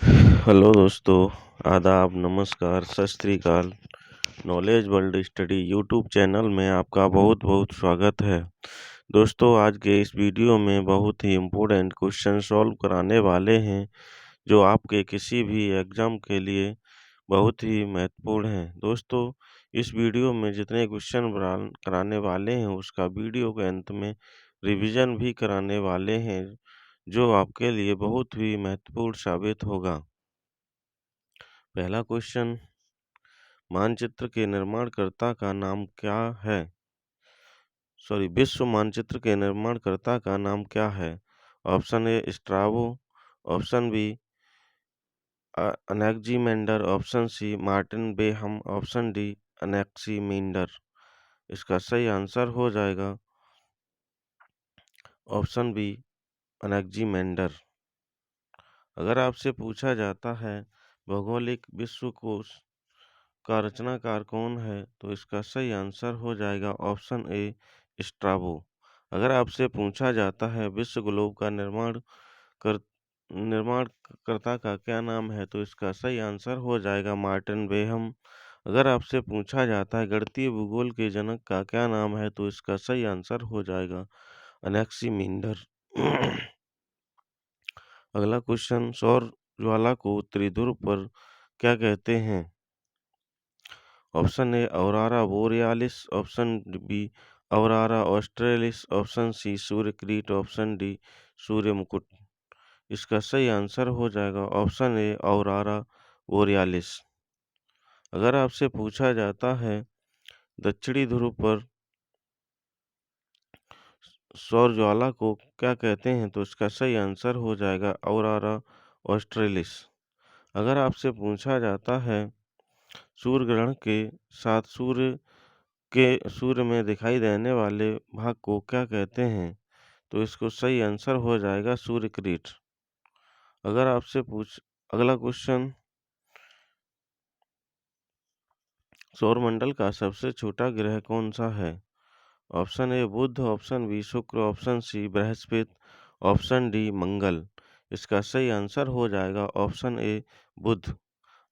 Hello दोस्तों, आदाब, नमस्कार, सत श्री अकाल। Knowledge world study YouTube channel में आपका बहुत बहुत स्वागत है। दोस्तों, आज के इस वीडियो में बहुत ही इम्पोर्टेंट क्वेश्चन सॉल्व कराने वाले हैं, जो आपके किसी भी एग्ज़ाम के लिए बहुत ही महत्वपूर्ण हैं। दोस्तों, इस वीडियो में जितने क्वेश्चन कराने वाले हैं, उसका वीडियो के अंत में रिवीजन भी कराने वाले हैं, जो आपके लिए बहुत ही महत्वपूर्ण साबित होगा। पहला क्वेश्चन, मानचित्र के निर्माणकर्ता का नाम क्या है? विश्व मानचित्र के निर्माणकर्ता का नाम क्या है? Option A Strabo, option B Anaximander, option C Martin Behaim, option D Anaximander. इसका सही आंसर हो जाएगा ऑप्शन बी अनेक्जीमेंडर। अगर आपसे पूछा जाता है भौगोलिक विश्वकोश का रचनाकार कौन है, तो इसका सही आंसर हो जाएगा ऑप्शन ए स्ट्राबो। अगर आपसे पूछा जाता है विश्व ग्लोब का निर्माणकर्ता का क्या नाम है, तो इसका सही आंसर हो जाएगा मार्टिन बेहम। अगर आपसे पूछा जाता है गणितीय भूगोल के जनक का क्या नाम है, तो इसका सही आंसर हो जाएगा अनेक्सीमेंडर। अगला क्वेश्चन, सौर ज्वाला को उत्तरी ध्रुव पर क्या कहते हैं? Option A aurora borealis, option B aurora australis, option C सूर्यक्रीट, ऑप्शन डी सूर्य मुकुट। इसका सही आंसर हो जाएगा ऑप्शन ए औरारा बोरियालिस। अगर आपसे पूछा जाता है दक्षिणी ध्रुव पर सौर ज्वाला को क्या कहते हैं, तो इसका सही आंसर हो जाएगा औरारा ऑस्ट्रेलिस। अगर आपसे पूछा जाता है सूर्य ग्रहण के साथ सूर्य में दिखाई देने वाले भाग को क्या कहते हैं, तो इसको सही आंसर हो जाएगा सूर्यक्रीट। अगर आपसे अगला क्वेश्चन, सौरमंडल का सबसे छोटा ग्रह कौन सा है? ऑप्शन ए बुध, ऑप्शन बी शुक्र, ऑप्शन सी बृहस्पति, ऑप्शन डी मंगल। इसका सही आंसर हो जाएगा ऑप्शन ए बुध।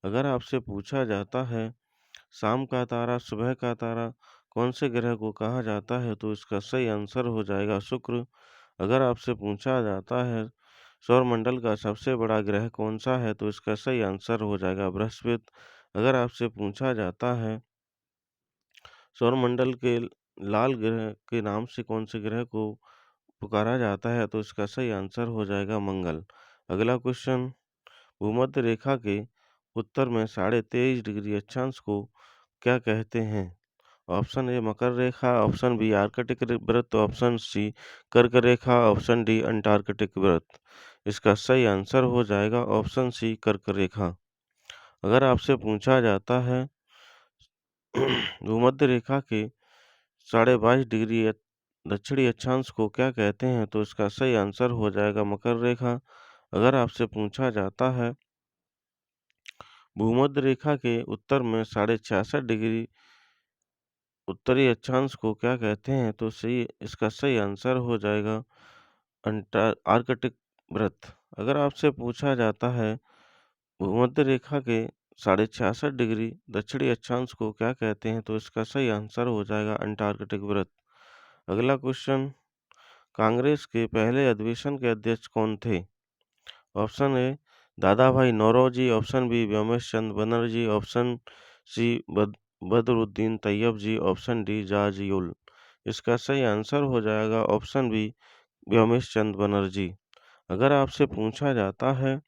अगर आपसे पूछा जाता है शाम का तारा, सुबह का तारा कौन से ग्रह को कहा जाता है, तो इसका सही आंसर हो जाएगा शुक्र। अगर आपसे पूछा जाता है सौरमंडल का सबसे बड़ा ग्रह कौन सा है, तो इसका सही आंसर हो जाएगा बृहस्पति। अगर आपसे पूछा जाता है सौरमंडल के लाल ग्रह के नाम से कौन से ग्रह को पुकारा जाता है, तो इसका सही आंसर हो जाएगा मंगल। अगला क्वेश्चन, भूमध्य रेखा के उत्तर में 23.5 डिग्री अक्षांश को क्या कहते हैं? ऑप्शन ए मकर रेखा, ऑप्शन बी आर्कटिक वृत्त, ऑप्शन सी कर्क रेखा, ऑप्शन डी अंटार्कटिक वृत्त। इसका सही आंसर हो जाएगा ऑप्शन सी कर्क रेखा। अगर आपसे पूछा जाता है भूमध्य रेखा के 22.5 डिग्री दक्षिणी अक्षांश को क्या कहते हैं, तो इसका सही आंसर हो जाएगा मकर रेखा। अगर आपसे पूछा जाता है भूमध्य रेखा के उत्तर में 66.5 डिग्री उत्तरी अक्षांश को क्या कहते हैं, तो इसका सही आंसर हो जाएगा आर्कटिक वृत्त। अगर आपसे पूछा जाता है भूमध्य रेखा के 66.5 डिग्री दक्षिणी अक्षांश को क्या कहते हैं, तो इसका सही आंसर हो जाएगा अंटार्कटिक वृत्त। अगला क्वेश्चन, कांग्रेस के पहले अधिवेशन के अध्यक्ष कौन थे? ऑप्शन ए दादा भाई नौरोजी, ऑप्शन बी व्योमेश चंद्र बनर्जी, ऑप्शन सी बदरुद्दीन तैयब जी, ऑप्शन डी जाजियुल। इसका सही आंसर हो जाएगा ऑप्शन बी व्योमेश चंद्र बनर्जी। अगर आपसे पूछा जाता है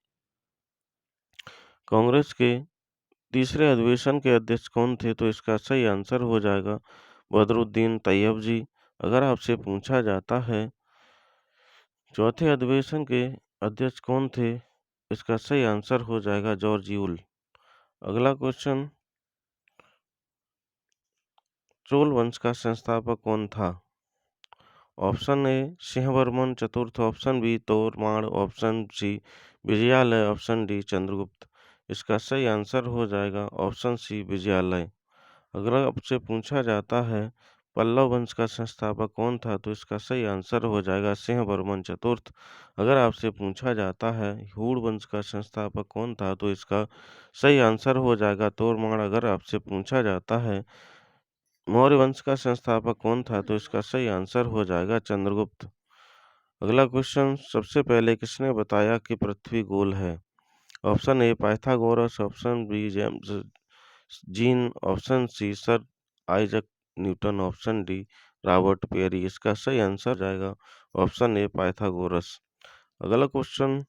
कांग्रेस के तीसरे अधिवेशन के अध्यक्ष कौन थे, तो इसका सही आंसर हो जाएगा बदरुद्दीन तैयब जी। अगर आपसे पूछा जाता है चौथे अधिवेशन के अध्यक्ष कौन थे, इसका सही आंसर हो जाएगा जॉर्जियुल। अगला क्वेश्चन, चोल वंश का संस्थापक कौन था? ऑप्शन ए सिंहवर्मन चतुर्थ, option B Toramana, option C Vijayalaya, option D Chandragupta. इसका सही आंसर हो जाएगा ऑप्शन सी विजयालय। अगर आपसे पूछा जाता है पल्लव वंश का संस्थापक कौन था? तो इसका सही आंसर हो जाएगा सिंहवर्मन चतुर्थ। अगर आपसे पूछा जाता है हूण वंश का संस्थापक कौन था? तो इसका सही आंसर हो जाएगा तोरमाण। अगर आपसे पूछा जाता है मौर्य वंश का संस्थापक कौन था? तो इसका सही आंसर हो जाएगा चंद्रगुप्त। अगला क्वेश्चन, सबसे पहले किसने बताया कि पृथ्वी गोल है? Option A Pythagoras, option B James Jean, option C sir Isaac Newton, option D Robert Peary. इसका सही आंसर हो जाएगा ऑप्शन ए पाइथागोरस। अगला क्वेश्चन,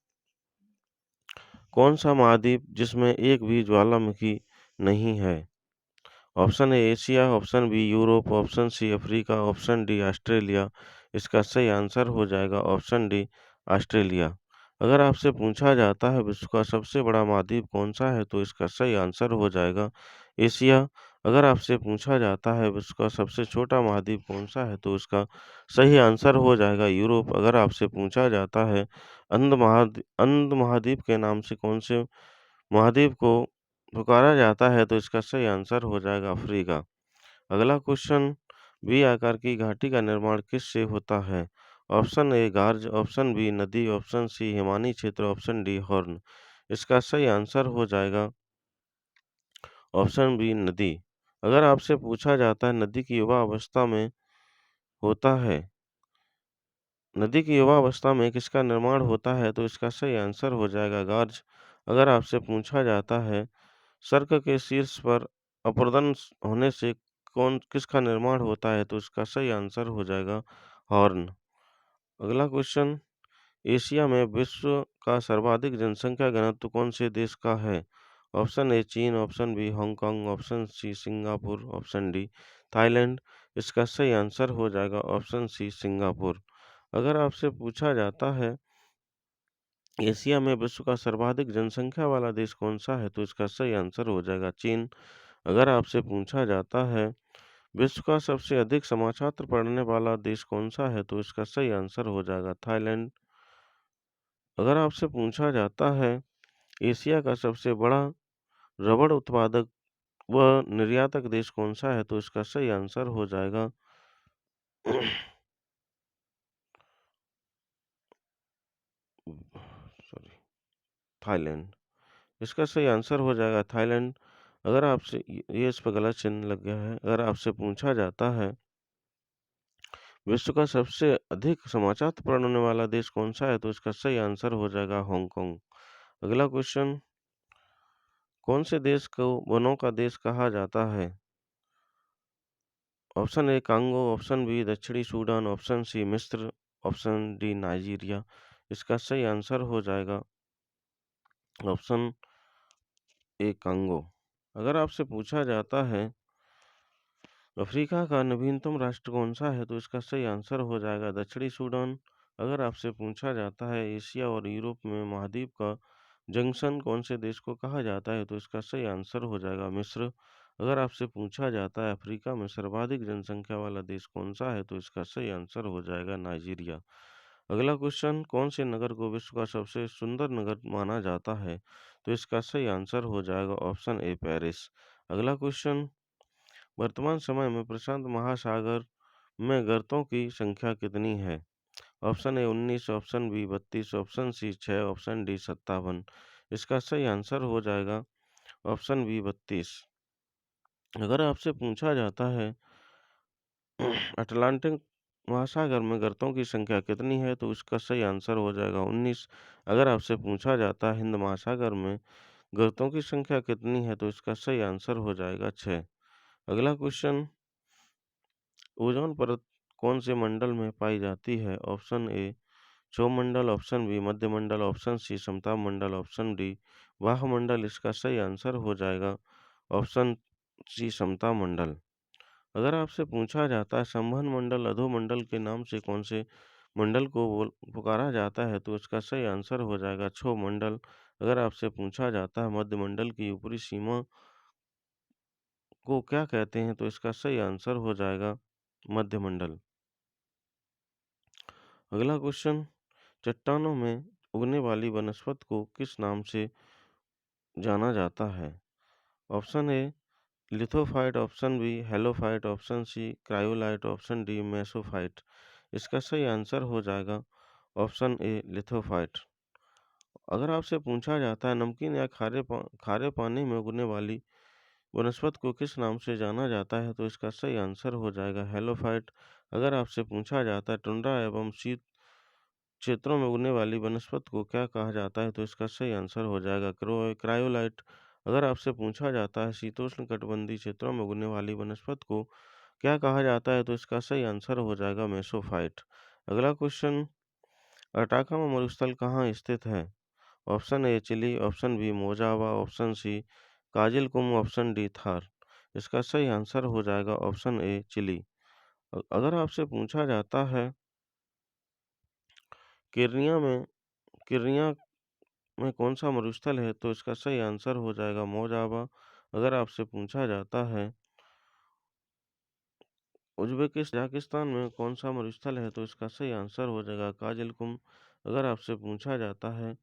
कौन सा महाद्वीप जिसमें एक भी ज्वालामुखी नहीं है? Option A Asia, option B Europe, option C Africa, option D Australia. इसका सही आंसर हो जाएगा ऑप्शन डी ऑस्ट्रेलिया। अगर आपसे पूछा जाता है विश्व का सबसे बड़ा महाद्वीप कौन सा है? तो इसका सही आंसर हो जाएगा एशिया। अगर आपसे पूछा जाता है विश्व का सबसे छोटा महाद्वीप कौन सा है? तो इसका सही आंसर हो जाएगा यूरोप। अगर आपसे पूछा जाता है अंध महाद्वीप के नाम से कौन से महाद्वीप को पुकारा जाता है? तो इसका सही आंसर हो जाएगा अफ्रीका। अगला क्वेश्चन, वी आकार की घाटी का निर्माण किससे होता है? Option A gorge, option B नदी, ऑप्शन सी हिमानी क्षेत्र, ऑप्शन डी हॉर्न। इसका सही आंसर हो जाएगा ऑप्शन बी नदी। अगर आपसे पूछा जाता है नदी की युवा अवस्था में होता है नदी की युवा अवस्था में किसका निर्माण होता है? तो इसका सही आंसर हो जाएगा गार्ज। अगर आपसे पूछा जाता है सर्क के शीर्ष पर अपर्दन होने से किसका निर्माण होता है? तो इसका सही आंसर हो जाएगा हॉर्न। अगला क्वेश्चन, एशिया में विश्व का सर्वाधिक जनसंख्या घनत्व कौन से देश का है? ऑप्शन ए चीन, option B Hong Kong, option C Singapore, option D Thailand. इसका सही आंसर हो जाएगा ऑप्शन सी सिंगापुर। अगर आपसे पूछा जाता है एशिया में विश्व का सर्वाधिक जनसंख्या वाला देश कौन सा है? तो इसका सही आंसर हो जाएगा चीन। अगर आपसे पूछा जाता है विश्व का सबसे अधिक समाचार पढ़ने वाला देश कौन सा है? तो इसका सही आंसर हो जाएगा थाईलैंड। अगर आपसे पूछा जाता है एशिया का सबसे बड़ा रबड़ उत्पादक व निर्यातक देश कौन सा है? तो इसका सही आंसर हो जाएगा सॉरी थाईलैंड। इसका सही आंसर हो जाएगा थाईलैंड। अगर आपसे ये इस पर गलत चिन्ह लग गया है। अगर आपसे पूछा जाता है विश्व का सबसे अधिक समाचार पढ़ने वाला देश कौन सा है? तो इसका सही आंसर हो जाएगा हांगकांग। अगला क्वेश्चन, कौन से देश को वनों का देश कहा जाता है? Option A Congo, option B दक्षिणी सूडान, ऑप्शन सी मिस्र, ऑप्शन डी नाइजीरिया। इसका सही आंसर हो जाएगा ऑप्शन ए कांगो। अगर आपसे पूछा जाता है अफ्रीका का नवीनतम राष्ट्र कौन सा है? तो इसका सही आंसर हो जाएगा दक्षिणी सूडान। अगर आपसे पूछा जाता है एशिया और यूरोप में महाद्वीप का जंक्शन कौन से देश को कहा जाता है? तो इसका सही आंसर हो जाएगा मिस्र। अगर आपसे पूछा जाता है अफ्रीका में सर्वाधिक जनसंख्या वाला देश कौन सा है? तो इसका सही आंसर हो जाएगा नाइजीरिया। अगला क्वेश्चन, कौन से नगर को विश्व का सबसे सुंदर नगर माना जाता है? तो इसका सही आंसर हो जाएगा ऑप्शन ए पेरिस। अगला क्वेश्चन, वर्तमान समय में प्रशांत महासागर में गर्तों की संख्या कितनी है? Option A 19, option B 32, option C 6, option D 57। इसका सही आंसर हो जाएगा ऑप्शन बी 32। अगर आपसे पूछा जाता है अटलांटिक महासागर में गर्तों की संख्या कितनी है? तो इसका सही आंसर हो जाएगा 19। अगर आपसे पूछा जाता है हिंद महासागर में गर्तों की संख्या कितनी है? तो इसका सही आंसर हो जाएगा 6। अगला क्वेश्चन, ओजोन परत कौन से मंडल में पाई जाती है? ऑप्शन ए क्षोभमंडल, ऑप्शन बी मध्यमंडल, ऑप्शन सी समताप मंडल, ऑप्शन डी वायुमंडल। इसका सही आंसर हो जाएगा ऑप्शन सी समताप मंडल। अगर आपसे पूछा जाता है संवहन मंडल अधोमंडल के नाम से कौन से मंडल को पुकारा जाता है? तो इसका सही आंसर हो जाएगा क्षोभमंडल। अगर आपसे पूछा जाता है मध्यमंडल की ऊपरी सीमा को क्या कहते हैं? तो इसका सही आंसर हो जाएगा मध्यमंडल। अगला क्वेश्चन, चट्टानों में उगने वाली वनस्पति को किस नाम से जाना जाता है? Option A lithophyte, option B halophyte, option C cryolite, option D mesophyte. इसका सही आंसर हो जाएगा ऑप्शन ए लिथोफाइट। अगर आपसे पूछा जाता है नमकीन या खारे पानी में उगने वाली वनस्पति को किस नाम से जाना जाता है, तो इसका सही आंसर हो जाएगा हेलोफाइट। अगर आपसे पूछा जाता है टुंड्रा एवं शीत क्षेत्रों में उगने वाली वनस्पति को क्या कहा जाता है, तो इसका सही आंसर हो जाएगा क्रायोलाइट। अगर आपसे पूछा जाता है शीतोष्ण कटिबंधीय क्षेत्रों में उगने वाली वनस्पति को क्या कहा जाता है, तो इसका सही आंसर हो जाएगा मेसोफाइट। अगला क्वेश्चन, अटाकामा मरुस्थल कहाँ स्थित है? Option A Chile, option B Mojave, option C Kyzylkum, option D Thar. इसका सही आंसर हो जाएगा ऑप्शन ए चिली। अगर आपसे पूछा जाता है किर्निया में किर्निया में कौन सा मरुस्थल है, तो इसका सही आंसर हो जाएगा मोजावा। अगर आपसे पूछा जाता है उज्बेकिस्तान में कौन सा मरुस्थल है, तो इसका सही आंसर हो जाएगा काजिलकुम। अगर आपसे पूछा जाता है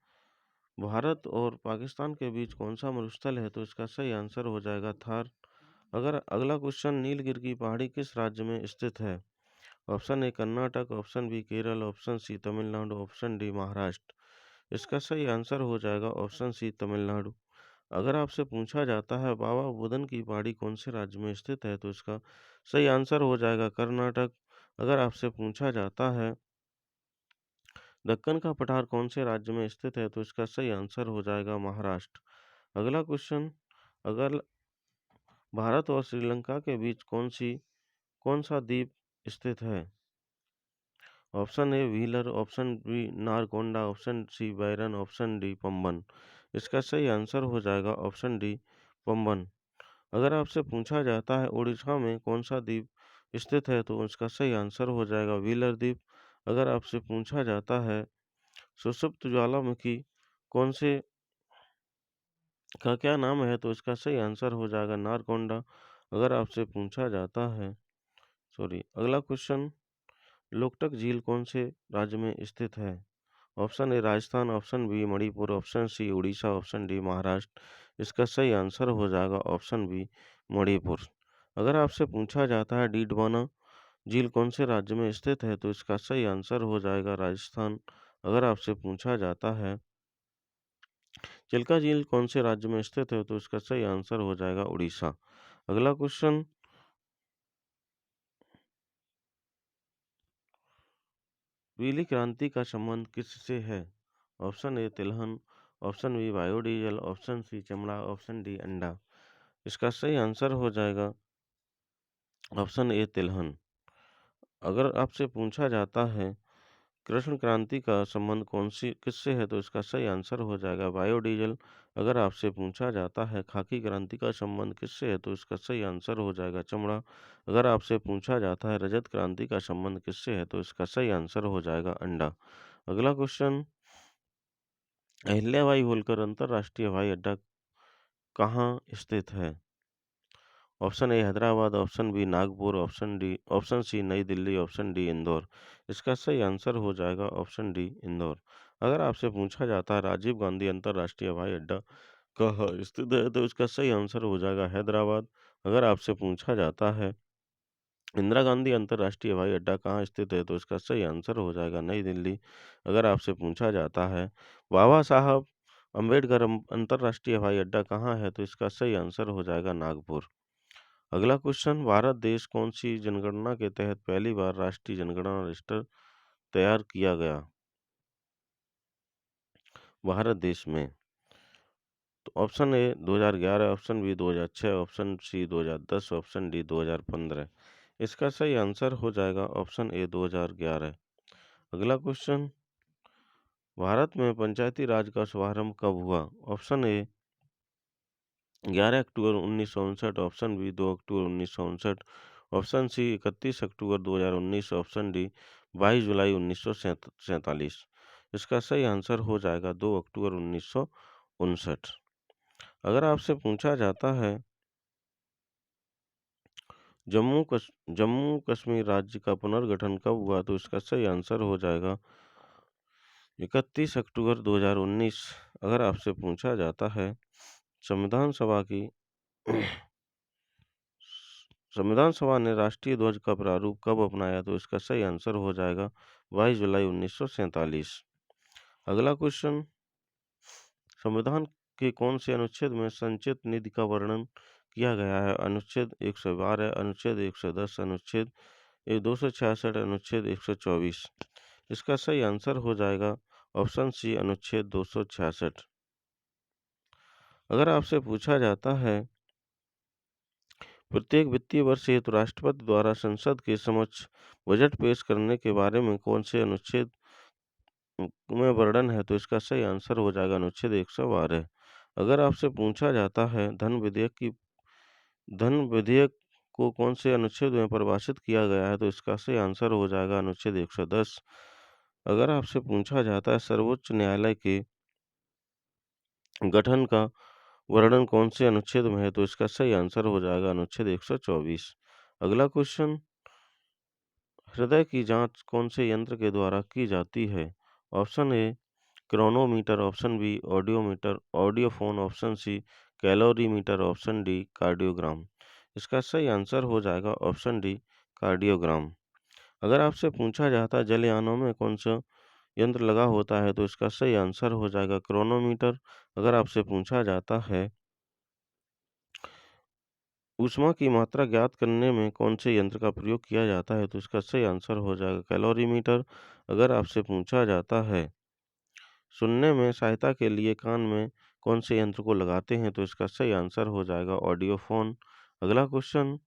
भारत और पाकिस्तान के बीच कौन सा मरुस्थल है, तो इसका सही आंसर हो जाएगा थार। अगर अगला क्वेश्चन, नीलगिरी की पहाड़ी किस राज्य में स्थित है? Option A Karnataka, option B Kerala, option C Tamil Nadu, option D Maharashtra. इसका सही आंसर हो जाएगा ऑप्शन सी तमिलनाडु। अगर आपसे पूछा जाता है बाबा बुदन की पहाड़ी कौन से राज्य में स्थित है, तो इसका सही आंसर हो जाएगा कर्नाटक। अगर आपसे पूछा जाता है दक्कन का पठार कौन से राज्य में स्थित है, तो इसका सही आंसर हो जाएगा महाराष्ट्र। अगला क्वेश्चन, अगर भारत और श्रीलंका के बीच कौन सा द्वीप स्थित है? Option A Wheeler, option B Narcondam, option C Barren, option D Pamban. इसका सही आंसर हो जाएगा ऑप्शन डी पंबन। अगर आपसे पूछा जाता है उड़ीसा में कौन सा द्वीप स्थित है, तो इसका सही आंसर हो जाएगा व्हीलर द्वीप। अगर आपसे पूछा जाता है सुषुप्त ज्वालामुखी कौन से का क्या नाम है, तो इसका सही आंसर हो जाएगा नारकोंडा। अगर आपसे पूछा जाता है अगला क्वेश्चन, लोकटक झील कौन से राज्य में स्थित है? Option A Rajasthan, option B Manipur, option C Orissa, option D Maharashtra. इसका सही आंसर हो जाएगा ऑप्शन बी मणिपुर। अगर आपसे पूछा जाता है डीडवाना झील कौन से राज्य में स्थित है, तो इसका सही आंसर हो जाएगा राजस्थान। अगर आपसे पूछा जाता है चिल्का झील कौन से राज्य में स्थित है, तो इसका सही आंसर हो जाएगा उड़ीसा। अगला क्वेश्चन, पीली क्रांति का संबंध किससे है? ऑप्शन ए तिलहन, option B biodiesel, option C चमड़ा, ऑप्शन डी अंडा। इसका सही आंसर हो जाएगा ऑप्शन ए तिलहन। अगर आपसे पूछा जाता है कृष्ण क्रांति का संबंध किससे है, तो इसका सही आंसर हो जाएगा बायोडीजल। अगर आपसे पूछा जाता है खाकी क्रांति का संबंध किससे है, तो इसका सही आंसर हो जाएगा चमड़ा। अगर आपसे पूछा जाता है रजत क्रांति का संबंध किससे है, तो इसका सही आंसर हो जाएगा अंडा। अगला क्वेश्चन, अहिल्याबाई होलकर अंतरराष्ट्रीय हवाई अड्डा कहाँ स्थित है? Option A Hyderabad, option B Nagpur, option C New Delhi, option D Indore. इसका सही आंसर हो जाएगा ऑप्शन डी इंदौर। अगर आपसे पूछा जाता है राजीव गांधी अंतरराष्ट्रीय हवाई अड्डा कहाँ स्थित है, तो इसका सही आंसर हो जाएगा हैदराबाद। अगर आपसे पूछा जाता है इंदिरा गांधी अंतरराष्ट्रीय हवाई अड्डा कहाँ स्थित है, तो इसका सही आंसर हो जाएगा नई दिल्ली। अगर आपसे पूछा जाता है बाबा साहब अम्बेडकर अंतरराष्ट्रीय हवाई अड्डा कहाँ है, तो इसका सही आंसर हो जाएगा नागपुर। अगला क्वेश्चन, भारत देश कौन सी जनगणना के तहत पहली बार राष्ट्रीय जनगणना रजिस्टर तैयार किया गया? भारत देश में तो option A 2011, option B 2006, option C 2010, option D 2015। इसका सही आंसर हो जाएगा ऑप्शन ए 2011। अगला क्वेश्चन, भारत में पंचायती राज का शुभारंभ कब हुआ? ऑप्शन ए 11 अक्टूबर 1959, ऑप्शन बी 2 अक्टूबर 1959, ऑप्शन सी 31 अक्टूबर 2019, ऑप्शन डी 22 जुलाई 1947। इसका सही आंसर हो जाएगा 2 अक्टूबर 1959। अगर आपसे पूछा जाता है जम्मू कश्मीर राज्य का पुनर्गठन कब हुआ, तो इसका सही आंसर हो जाएगा 31 अक्टूबर 2019। अगर आपसे पूछा जाता है संविधान सभा की संविधान सभा ने राष्ट्रीय ध्वज का प्रारूप कब अपनाया? तो इसका सही आंसर हो जाएगा 22 जुलाई 1947। अगला क्वेश्चन, संविधान के कौन से अनुच्छेद में संचित निधि का वर्णन किया गया है? अनुच्छेद 112, अनुच्छेद 110, अनुच्छेद 266, अनुच्छेद 124। इसका सही आंसर हो जाएगा ऑप्शन सी, अनुच्छेद 266। अगर आपसे पूछा जाता है प्रत्येक वित्तीय वर्ष हेतु राष्ट्रपति द्वारा संसद के समक्ष बजट पेश करने के बारे में कौन से अनुच्छेद में वर्णन है? तो इसका सही आंसर हो जाएगा अनुच्छेद 112। अगर आपसे पूछा जाता है धन विधेयक को कौन से अनुच्छेद में परिभाषित किया गया है? तो इसका सही आंसर हो जाएगा अनुच्छेद 110। अगर आपसे पूछा जाता है सर्वोच्च न्यायालय के गठन का वर्णन कौन से अनुच्छेद में है? तो इसका सही आंसर हो जाएगा अनुच्छेद 124। अगला क्वेश्चन, हृदय की जांच कौन से यंत्र के द्वारा की जाती है? Option A chronometer, option B audiometer audiophone, option C calorimeter, option D cardiogram. इसका सही आंसर हो जाएगा ऑप्शन डी कार्डियोग्राम। अगर आपसे पूछा जाता है जलयानों में कौन सा यंत्र लगा होता है? तो इसका सही आंसर हो जाएगा क्रोनोमीटर। अगर आपसे पूछा जाता है ऊष्मा की मात्रा ज्ञात करने में कौन से यंत्र का प्रयोग किया जाता है? तो इसका सही आंसर हो जाएगा कैलोरीमीटर। अगर आपसे पूछा जाता है सुनने में सहायता के लिए कान में कौन से यंत्र को लगाते हैं? तो इसका सही आंसर हो जाएगा ऑडियोफोन। अगला क्वेश्चन,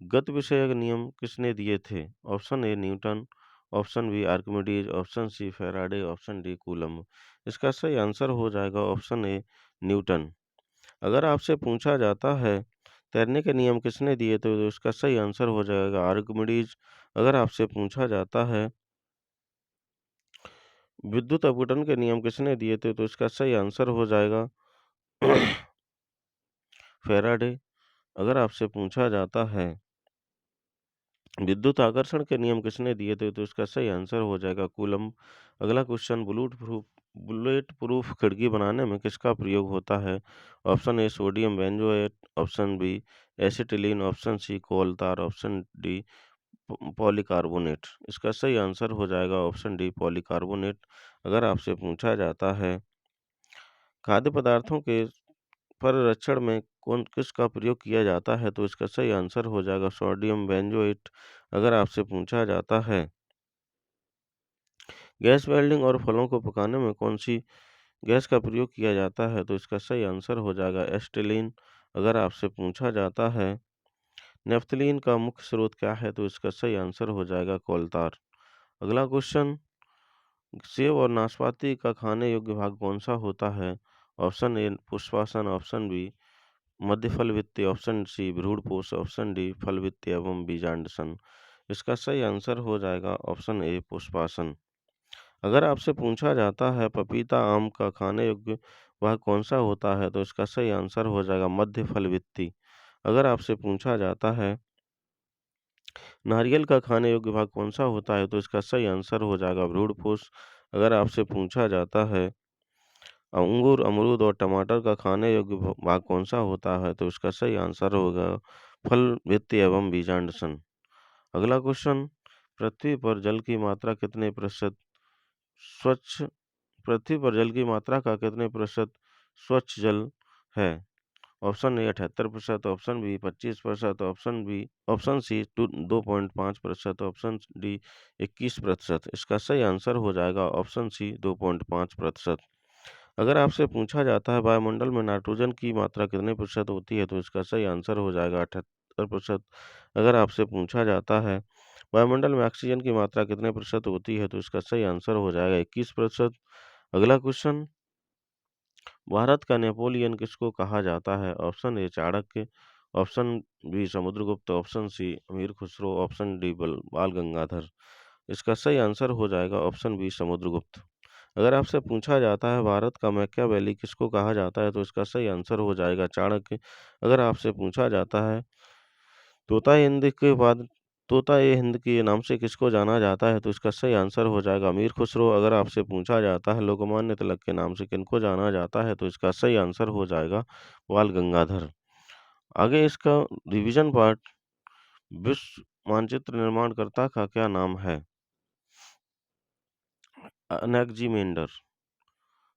गति विषयक नियम किसने दिए थे? Option A Newton, option B Archimedes, option C Faraday, option D Coulomb. इसका सही आंसर हो जाएगा ऑप्शन ए न्यूटन। अगर आपसे पूछा जाता है तैरने के नियम किसने दिए थे? तो इसका सही आंसर हो जाएगा आर्किमिडीज। अगर आपसे पूछा जाता है विद्युत अपघटन के नियम किसने दिए थे? तो इसका सही आंसर हो जाएगा फैराडे। अगर आपसे पूछा जाता है विद्युत आकर्षण के नियम किसने दिए थे? तो इसका सही आंसर हो जाएगा कूलम्ब। अगला क्वेश्चन, बुलेट प्रूफ खिड़की बनाने में किसका प्रयोग होता है? Option A sodium benzoate, option B acetylene, option C coal tar, option D polycarbonate. इसका सही आंसर हो जाएगा ऑप्शन डी पॉलीकार्बोनेट। अगर आपसे पूछा जाता है खाद्य पदार्थों के परिरक्षण में कौन किसका प्रयोग किया जाता है? तो इसका सही आंसर हो जाएगा सोडियम बेंजोएट। अगर आपसे पूछा जाता है गैस वेल्डिंग और फलों को पकाने में कौन सी गैस का प्रयोग किया जाता है? तो इसका सही आंसर हो जाएगा एसिटिलीन। अगर आपसे पूछा जाता है नेफ्थलीन का मुख्य स्रोत क्या है? तो इसका सही आंसर हो जाएगा कोलतार। अगला क्वेश्चन, सेब और नाशपाती का खाने योग्य भाग कौन सा होता है? ऑप्शन ए पुष्पासन, ऑप्शन बी मध्य फल वित्तीय, ऑप्शन सी भ्रूणपोष, ऑप्शन डी फल वित्तीय एवं बीजांडसन। इसका सही आंसर हो जाएगा ऑप्शन ए पुष्पासन। अगर आपसे पूछा जाता है पपीता आम का खाने योग्य भाग कौन सा होता है? तो इसका सही आंसर हो जाएगा मध्य फल वित्तीय। अगर आपसे पूछा जाता है नारियल का खाने योग्य भाग कौन सा होता है? तो इसका सही आंसर हो जाएगा भ्रूणपोष। अगर आपसे पूछा जाता है अंगूर, अमरूद और टमाटर का खाने योग्य भाग कौन सा होता है? तो इसका सही आंसर होगा फल वित्तीय एवं बीजांडसन। अगला क्वेश्चन, पृथ्वी पर जल की मात्रा कितने प्रतिशत स्वच्छ पृथ्वी पर जल की मात्रा का कितने प्रतिशत स्वच्छ जल है? Option A 78%, option B 25%, option C 2.5%, option D 21%। इसका सही आंसर हो जाएगा ऑप्शन सी 2.5%। अगर आपसे पूछा जाता है वायुमंडल में नाइट्रोजन की मात्रा कितने प्रतिशत होती है? तो इसका सही आंसर हो जाएगा 78%। अगर आपसे पूछा जाता है वायुमंडल में ऑक्सीजन की मात्रा कितने प्रतिशत होती है? तो इसका सही आंसर हो जाएगा 21%। अगला क्वेश्चन, भारत का नेपोलियन किसको कहा जाता है? Option A Chanakya, option B Samudragupta, option C Amir Khusro, option D बाल गंगाधर। इसका सही आंसर हो जाएगा ऑप्शन बी समुद्रगुप्त। अगर आपसे पूछा जाता है भारत का मैकियावेली किसको कहा जाता है? तो इसका सही आंसर हो जाएगा चाणक्य। अगर आपसे पूछा जाता है तोता ए हिंद के बाद तोता ए हिंद के नाम से किसको जाना जाता है? तो इसका सही आंसर हो जाएगा अमीर खुसरो। अगर आपसे पूछा जाता है लोकमान्य तिलक के नाम से किनको जाना जाता है? तो इसका सही आंसर हो जाएगा बाल गंगाधर। आगे इसका रिवीजन पार्ट विश्व मानचित्र निर्माणकर्ता का क्या नाम है? अनेक्जिमेंडर।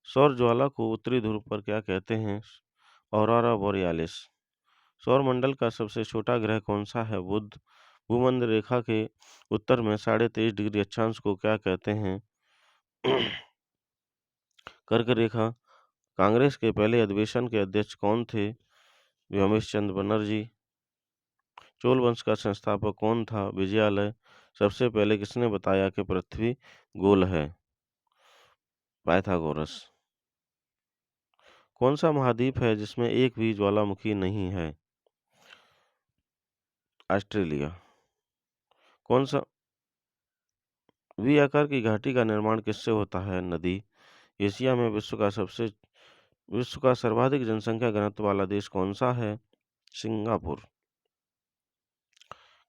सौर ज्वाला को उत्तरी ध्रुव पर क्या कहते हैं? Aurora borealis. सौरमंडल का सबसे छोटा ग्रह कौन सा है? बुध। भूमध्य रेखा के उत्तर में 23.5 डिग्री अक्षांश को क्या कहते हैं? कर्क रेखा। कांग्रेस के पहले अधिवेशन के अध्यक्ष कौन थे? व्योमेश चंद्र बनर्जी। चोल वंश का संस्थापक कौन था? विजयालय। सबसे पहले किसने बताया कि पृथ्वी गोल है? पाइथागोरस। कौन सा महाद्वीप है जिसमें एक भी ज्वालामुखी नहीं है? ऑस्ट्रेलिया। कौन सा वी आकार की घाटी का निर्माण किससे होता है? नदी। एशिया में विश्व का सर्वाधिक जनसंख्या घनत्व वाला देश कौन सा है? सिंगापुर।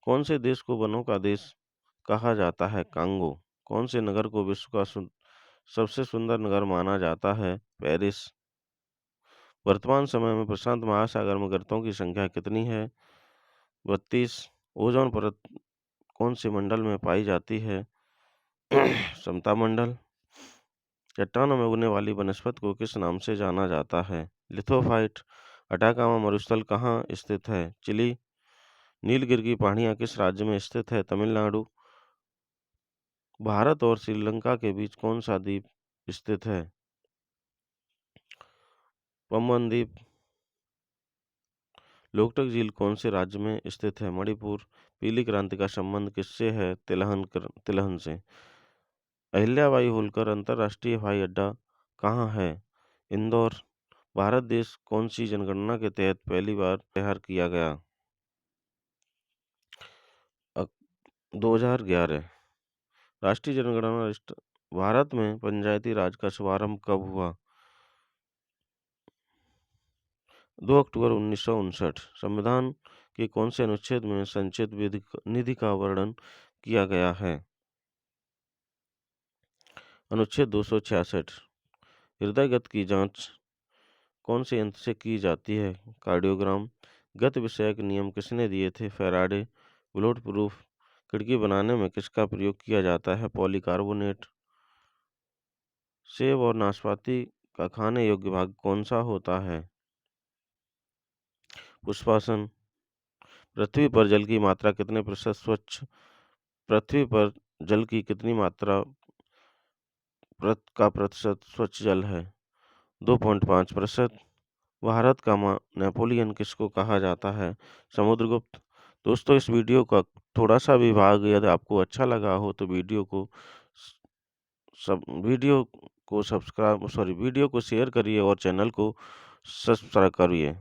कौन से देश को वनों का देश कहा जाता है? कांगो। कौन से नगर को विश्व का सबसे सुंदर नगर माना जाता है? पेरिस। वर्तमान समय में प्रशांत महासागर में गर्तों की संख्या कितनी है? 32। ओजोन परत कौन से मंडल में पाई जाती है? समता मंडल। चट्टानों में उगने वाली वनस्पति को किस नाम से जाना जाता है? लिथोफाइट। अटाकामा मरुस्थल कहाँ स्थित है? चिली। नीलगिरी की पहाड़ियाँ किस राज्य में स्थित है? तमिलनाडु। भारत और श्रीलंका के बीच कौन सा द्वीप स्थित है? पम्बन द्वीप। लोकटक झील कौन से राज्य में स्थित है? मणिपुर। पीली क्रांति का संबंध किससे है? तिलहन से। अहिल्याबाई होलकर अंतर्राष्ट्रीय हवाई अड्डा कहाँ है? इंदौर। भारत देश कौन सी जनगणना के तहत पहली बार तैयार किया गया? 2011। राष्ट्रीय जनगणना भारत में पंचायती राज का शुभारंभ कब हुआ? 2 अक्टूबर 1959। संविधान के कौन से अनुच्छेद में संचित निधि का वर्णन किया गया है? अनुच्छेद 266। हृदय गति की जांच कौन से यंत्र से की जाती है? कार्डियोग्राम। गति विषयक नियम किसने दिए थे? फैराडे। बुलेट प्रूफ खिड़की बनाने में किसका प्रयोग किया जाता है? पॉलीकार्बोनेट। सेब और नाशपाती का खाने योग्य भाग कौन सा होता है? पुष्पासन। पृथ्वी पर जल की मात्रा कितने प्रतिशत स्वच्छ? पृथ्वी पर जल की कितनी मात्रा का प्रतिशत स्वच्छ जल है? 2.5%। भारत का नेपोलियन किसको कहा जाता है? समुद्रगुप्त। दोस्तों, इस वीडियो का थोड़ा सा भी भाग यदि आपको अच्छा लगा हो तो वीडियो को शेयर करिए और चैनल को सब्सक्राइब करिए।